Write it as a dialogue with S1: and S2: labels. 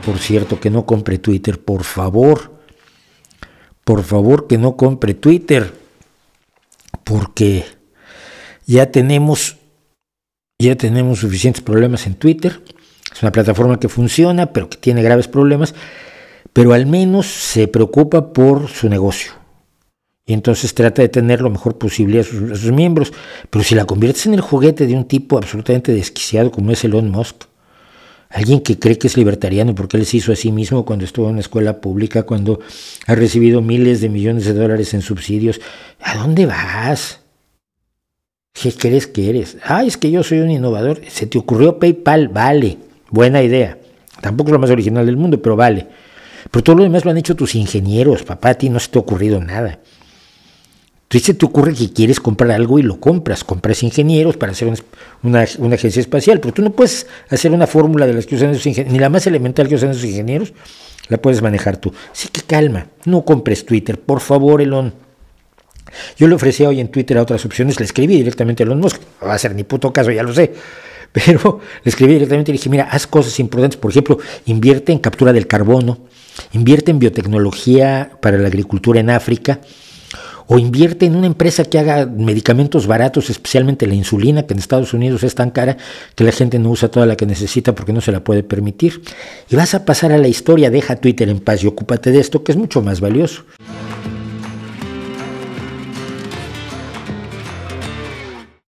S1: por cierto, que no compre Twitter, por favor. Por favor, que no compre Twitter, porque ya tenemos suficientes problemas en Twitter. Es una plataforma que funciona, pero que tiene graves problemas, pero al menos se preocupa por su negocio. Y entonces trata de tener lo mejor posible a sus miembros. Pero si la conviertes en el juguete de un tipo absolutamente desquiciado como es Elon Musk, alguien que cree que es libertariano porque él se hizo a sí mismo cuando estuvo en una escuela pública, cuando ha recibido miles de millones de dólares en subsidios, ¿a dónde vas? ¿Qué crees que eres? Es que yo soy un innovador. ¿Se te ocurrió PayPal? Vale, buena idea. Tampoco es lo más original del mundo, pero vale. Pero todo lo demás lo han hecho tus ingenieros, papá. A ti no se te ha ocurrido nada. Entonces se te ocurre que quieres comprar algo y lo compras ingenieros para hacer una agencia espacial, pero tú no puedes hacer una fórmula de las que usan esos ingenieros, ni la más elemental que usan esos ingenieros, la puedes manejar tú. Así que calma, no compres Twitter, por favor, Elon. Yo le ofrecí hoy en Twitter a otras opciones, le escribí directamente a Elon Musk, no va a hacer ni puto caso, ya lo sé, pero le escribí directamente y le dije, mira, haz cosas importantes, por ejemplo, invierte en captura del carbono, invierte en biotecnología para la agricultura en África, o invierte en una empresa que haga medicamentos baratos, especialmente la insulina, que en Estados Unidos es tan cara que la gente no usa toda la que necesita porque no se la puede permitir. Y vas a pasar a la historia, deja Twitter en paz y ocúpate de esto, que es mucho más valioso.